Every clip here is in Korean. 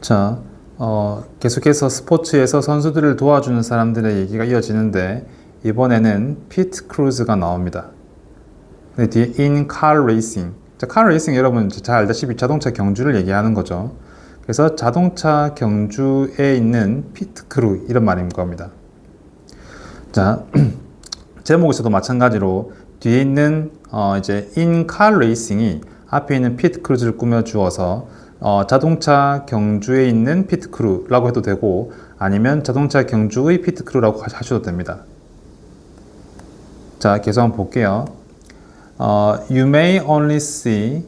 자, 계속해서 스포츠에서 선수들을 도와주는 사람들의 얘기가 이어지는데 이번에는 피트 크루즈가 나옵니다. 근데 뒤에 in car racing. 자, car racing 여러분 잘 알다시피 자동차 경주를 얘기하는 거죠. 그래서 자동차 경주에 있는 피트 크루 이런 말인 겁니다. 자, 제목에서도 마찬가지로 뒤에 있는 이제 in car racing이 앞에 있는 피트 크루즈를 꾸며주어서 자동차 경주에 있는 피트 크루라고 해도 되고 아니면 자동차 경주의 피트 크루라고 하셔도 됩니다. 자, 계속 한번 볼게요. You may only see.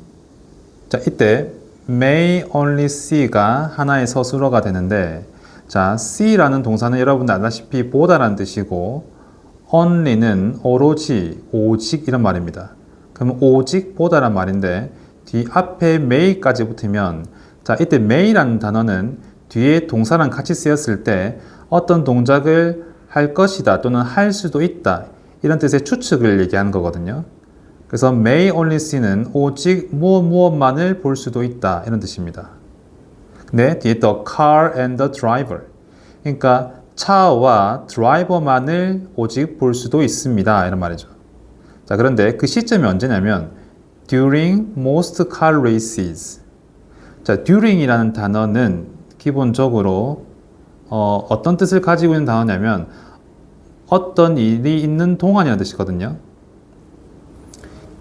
자, 이때 may only see가 하나의 서술어가 되는데, 자, see라는 동사는 여러분들 아다시피 보다라는 뜻이고, only는 오로지, 오직 이런 말입니다. 그러면 오직 보다란 말인데, 뒤 앞에 may까지 붙으면, 자, 이때 may라는 단어는 뒤에 동사랑 같이 쓰였을 때 어떤 동작을 할 것이다 또는 할 수도 있다 이런 뜻의 추측을 얘기하는 거거든요. 그래서 may only see는 오직 무엇만을 볼 수도 있다 이런 뜻입니다. 근데 뒤에 또 car and the driver, 그러니까 차와 드라이버만을 오직 볼 수도 있습니다 이런 말이죠. 자, 그런데 그 시점이 언제냐면 during most car races. 자, during이라는 단어는 기본적으로 어떤 뜻을 가지고 있는 단어냐면 어떤 일이 있는 동안이라는 뜻이거든요.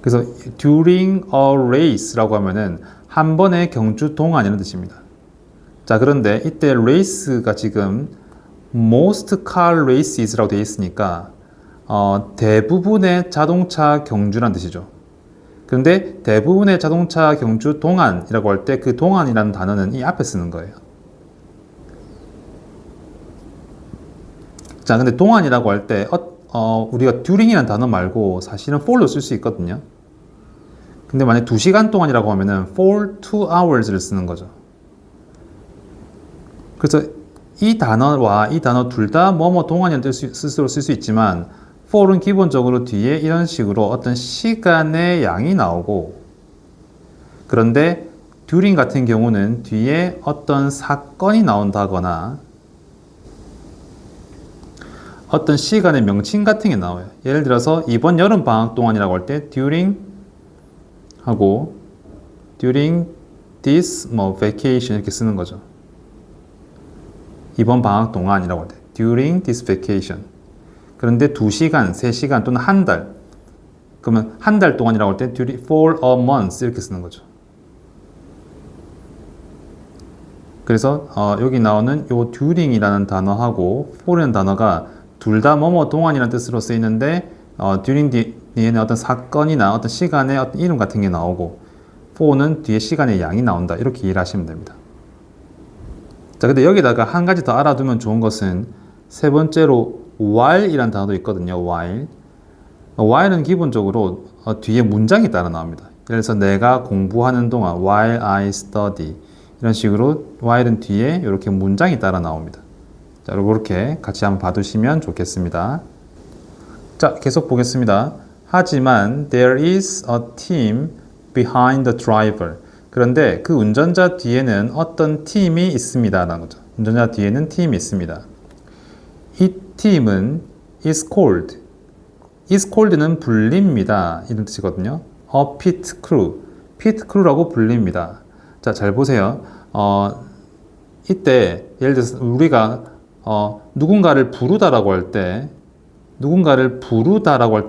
그래서 during a race라고 하면은 한 번의 경주 동안이라는 뜻입니다. 자, 그런데 이때 race가 지금 most car races라고 되어 있으니까 대부분의 자동차 경주라는 뜻이죠. 그런데 대부분의 자동차 경주 동안이라고 할 때 그 동안이라는 단어는 이 앞에 쓰는 거예요. 자, 근데 동안이라고 할 때 우리가 during이라는 단어 말고 사실은 for로 쓸 수 있거든요. 근데 만약 2시간 동안이라고 하면은 for 2hours를 쓰는 거죠. 그래서 이 단어와 이 단어 둘 다 뭐뭐 동안이라는 뜻으로 쓸 수 있지만 for은 기본적으로 뒤에 이런 식으로 어떤 시간의 양이 나오고, 그런데 during 같은 경우는 뒤에 어떤 사건이 나온다거나 어떤 시간의 명칭 같은 게 나와요. 예를 들어서 이번 여름 방학 동안이라고 할 때 during 하고 during this vacation 이렇게 쓰는 거죠. 이번 방학 동안이라고 할 때 during this vacation. 그런데 2시간, 3시간 또는 한 달, 그러면 한 달 동안이라고 할 때 for a month 이렇게 쓰는 거죠. 그래서 여기 나오는 요 during이라는 단어하고 for이라는 단어가 둘 다 뭐뭐 동안이라는 뜻으로 쓰이는데 during 뒤에는 어떤 사건이나 어떤 시간의 어떤 이름 같은 게 나오고 for는 뒤에 시간의 양이 나온다 이렇게 이해를 하시면 됩니다. 자, 근데 여기다가 한 가지 더 알아두면 좋은 것은 세 번째로 while이라는 단어도 있거든요. while은 기본적으로 뒤에 문장이 따라 나옵니다. 예를 들어서 내가 공부하는 동안 while I study 이런 식으로 while은 뒤에 이렇게 문장이 따라 나옵니다. 자, 이렇게 같이 한번 봐두시면 좋겠습니다. 자, 계속 보겠습니다. 하지만 there is a team behind the driver. 그런데 그 운전자 뒤에는 어떤 팀이 있습니다 라는 거죠. 운전자 뒤에는 팀이 있습니다. 이 팀은 is called. is called는 불립니다 이런 뜻이거든요. a pit crew. pit crew라고 불립니다. 자, 잘 보세요. 이때 예를 들어서 우리가 누군가를 부르다라고 할 때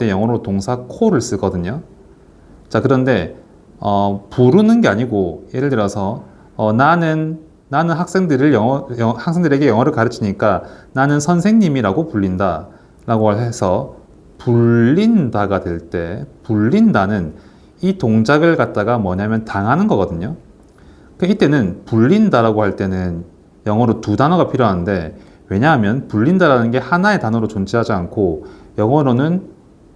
영어로 동사 call을 쓰거든요. 자, 그런데 부르는 게 아니고 예를 들어서 나는 학생들에게 영어를 가르치니까 나는 선생님이라고 불린다 라고 해서 불린다가 될 때 불린다는 이 동작을 갖다가 뭐냐면 당하는 거거든요. 이때는 불린다라고 할 때는 영어로 두 단어가 필요한데, 왜냐하면 불린다라는 게 하나의 단어로 존재하지 않고 영어로는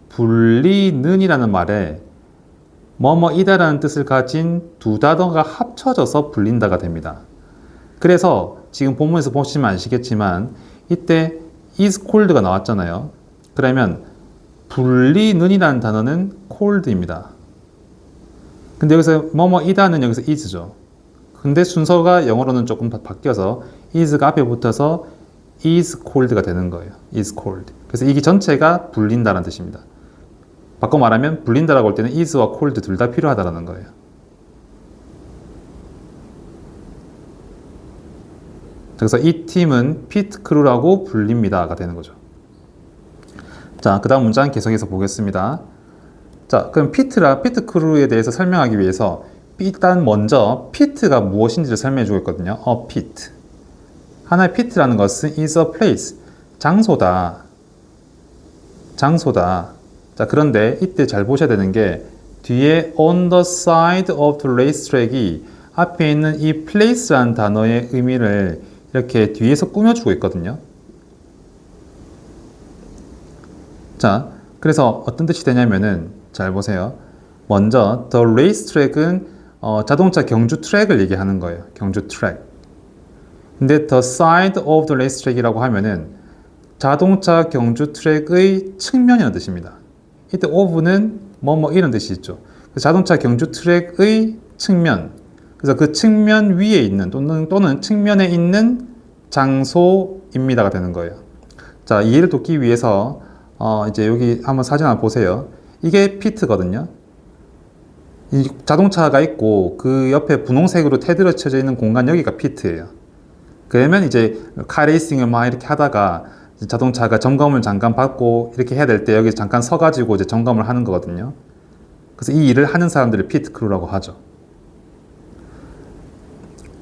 불리는이라는 말에 뭐뭐이다라는 뜻을 가진 두 단어가 합쳐져서 불린다가 됩니다. 그래서 지금 본문에서 보시면 아시겠지만 이때 is called가 나왔잖아요. 그러면 불리는이라는 단어는 called입니다. 근데 여기서 뭐뭐이다는 여기서 is죠. 근데 순서가 영어로는 조금 바뀌어서 is가 앞에 붙어서 is cold가 되는 거예요. is cold. 그래서 이게 전체가 불린다는 뜻입니다. 바꿔 말하면 불린다라고 할 때는 is와 cold 둘 다 필요하다라는 거예요. 그래서 이 팀은 pit crew라고 불립니다가 되는 거죠. 자, 그 다음 문장 계속해서 보겠습니다. 자, 그럼 pit crew에 대해서 설명하기 위해서 일단 먼저 pit가 무엇인지를 설명해 주고 있거든요. A pit. 하나의 pit라는 것은 is a place. 장소다. 장소다. 자, 그런데 이때 잘 보셔야 되는 게 뒤에 on the side of the racetrack이 앞에 있는 이 place라는 단어의 의미를 이렇게 뒤에서 꾸며주고 있거든요. 자, 그래서 어떤 뜻이 되냐면은 잘 보세요. 먼저 the racetrack은 자동차 경주 트랙을 얘기하는 거예요. 경주 트랙. 근데 the side of the racetrack이라고 하면은 자동차 경주 트랙의 측면이라는 뜻입니다. 이때 of는 뭐뭐 이런 뜻이 있죠. 자동차 경주 트랙의 측면. 그래서 그 측면 위에 있는 또는 측면에 있는 장소입니다가 되는 거예요. 자, 이해를 돕기 위해서 이제 여기 한번 사진 한번 보세요. 이게 피트거든요. 이 자동차가 있고 그 옆에 분홍색으로 테두리가 쳐져 있는 공간 여기가 피트예요. 그러면 이제 카레이싱을 막 이렇게 하다가 자동차가 점검을 잠깐 받고 이렇게 해야 될 때 여기 잠깐 서가지고 이제 점검을 하는 거거든요. 그래서 이 일을 하는 사람들을 피트 크루라고 하죠.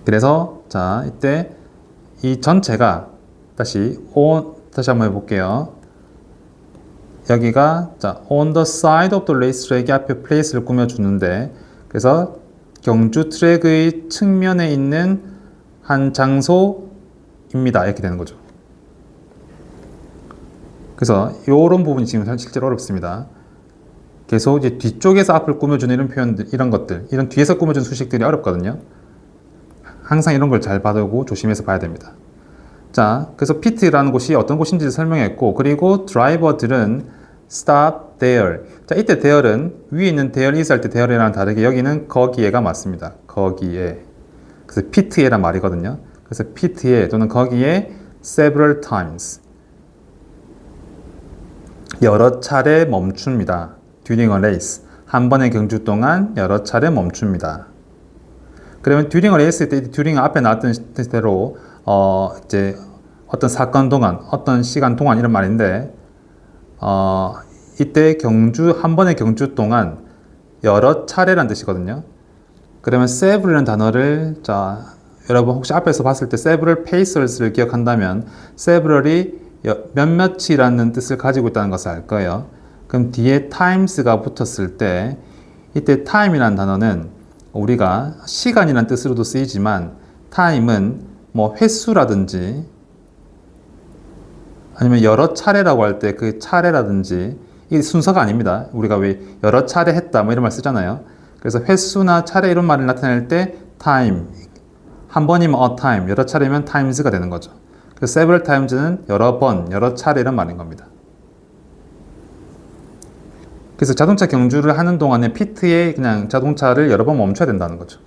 그래서 자, 이때 이 전체가 다시 한번 해볼게요. 여기가 자, on the side of the racetrack 앞에 place를 꾸며주는데 그래서 경주 트랙의 측면에 있는 한 장소입니다. 이렇게 되는 거죠. 그래서 이런 부분이 지금 실제로 어렵습니다. 계속 이제 뒤쪽에서 앞을 꾸며주는 이런 표현들, 이런 것들, 이런 뒤에서 꾸며주는 수식들이 어렵거든요. 항상 이런 걸 잘 봐두고 조심해서 봐야 됩니다. 자, 그래서 pit라는 곳이 어떤 곳인지 설명했고, 그리고 드라이버들은 stop there. 자, 이때 there는 위에 있는 there is 할 때 there랑 다르게 여기는 거기에가 맞습니다. 거기에. 그래서 pit에란 말이거든요. 그래서 pit에 또는 거기에 several times. 여러 차례 멈춥니다. during a race. 한 번의 경주 동안 여러 차례 멈춥니다. 그러면 during a race 때 during 앞에 나왔던 대로 이제 어떤 사건 동안, 어떤 시간 동안 이런 말인데 이때 경주 한 번의 경주 동안 여러 차례란 뜻이거든요. 그러면 several이라는 단어를 자 여러분 혹시 앞에서 봤을 때 several pacers를 기억한다면 several이 몇몇이라는 뜻을 가지고 있다는 것을 알 거예요. 그럼 뒤에 times가 붙었을 때 이때 time이라는 단어는 우리가 시간이라는 뜻으로도 쓰이지만 time은 뭐 횟수라든지 아니면 여러 차례라고 할 때 그 차례라든지 이게 순서가 아닙니다. 우리가 왜 여러 차례 했다 뭐 이런 말 쓰잖아요. 그래서 횟수나 차례 이런 말을 나타낼 때 time 한 번이면 a time 여러 차례면 times가 되는 거죠. 그래서 several times는 여러 번, 여러 차례 이런 말인 겁니다. 그래서 자동차 경주를 하는 동안에 피트에 그냥 자동차를 여러 번 멈춰야 된다는 거죠.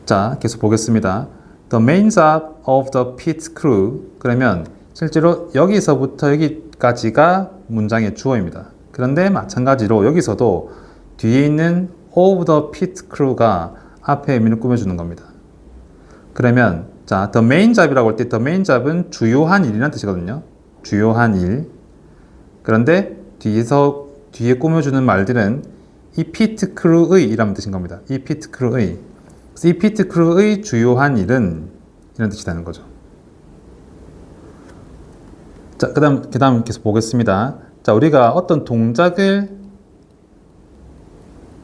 자, 계속 보겠습니다. The main job of the pit crew. 그러면 실제로 여기서부터 여기까지가 문장의 주어입니다. 그런데 마찬가지로 여기서도 뒤에 있는 of the pit crew가 앞에 의미를 꾸며주는 겁니다. 그러면 자, the main job이라고 할 때 the main job은 주요한 일이라는 뜻이거든요. 주요한 일. 그런데 뒤에 꾸며주는 말들은 이 pit crew의 이라는 뜻인 겁니다. 이 pit crew의. 그래서 이 pit crew의 주요한 일은 이런 뜻이 되는 거죠. 자, 그 다음 계속 보겠습니다. 자, 우리가 어떤 동작을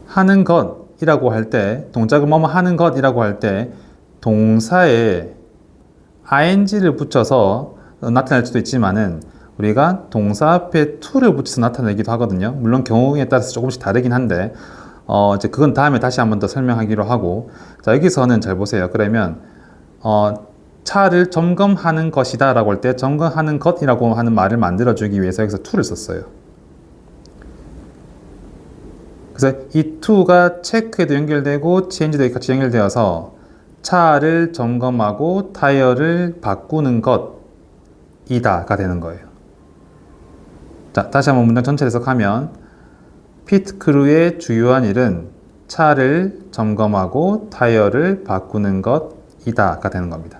하는 것이라고 할 때, 동작을 뭐뭐 하는 것이라고 할 때, 동사에 ing를 붙여서 나타낼 수도 있지만은, 우리가 동사 앞에 to를 붙여서 나타내기도 하거든요. 물론 경우에 따라서 조금씩 다르긴 한데, 이제 그건 다음에 다시 한번 더 설명하기로 하고, 자, 여기서는 잘 보세요. 그러면, 차를 점검하는 것이다 라고 할 때 점검하는 것이라고 하는 말을 만들어주기 위해서 여기서 to를 썼어요. 그래서 이 to가 체크에도 연결되고 change도 같이 연결되어서 차를 점검하고 타이어를 바꾸는 것이다가 되는 거예요. 자, 다시 한번 문장 전체를 해석하면 피트 크루의 주요한 일은 차를 점검하고 타이어를 바꾸는 것이다가 되는 겁니다.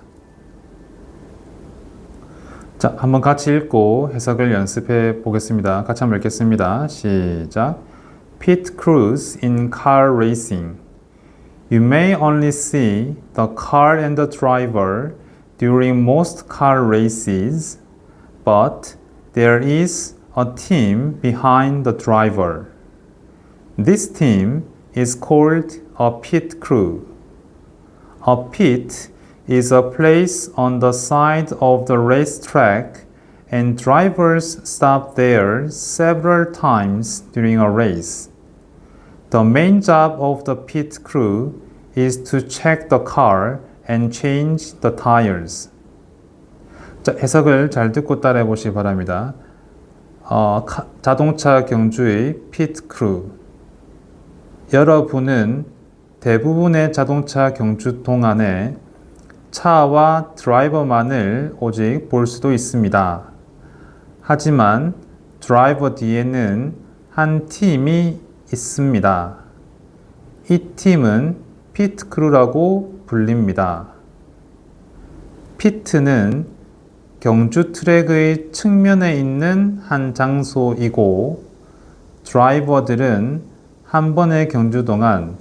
자, 한번 같이 읽고 해석을 연습해 보겠습니다. 같이 한번 읽겠습니다. 시작. Pit crews in car racing. You may only see the car and the driver during most car races, but there is a team behind the driver. This team is called a pit crew. A pit is a place on the side of the racetrack, and drivers stop there several times during a race. The main job of the pit crew is to check the car and change the tires. 자, 해석을 잘 듣고 따라해 보시기 바랍니다. 자동차 경주의 pit crew. 여러분은 대부분의 자동차 경주 동안에 차와 드라이버만을 오직 볼 수도 있습니다. 하지만 드라이버 뒤에는 한 팀이 있습니다. 이 팀은 피트 크루라고 불립니다. 피트는 경주 트랙의 측면에 있는 한 장소이고 드라이버들은 한 번의 경주 동안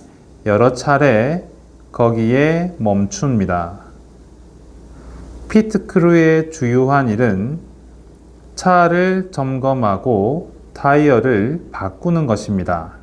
여러 차례 거기에 멈춥니다. 피트 크루의 주요한 일은 차를 점검하고 타이어를 바꾸는 것입니다.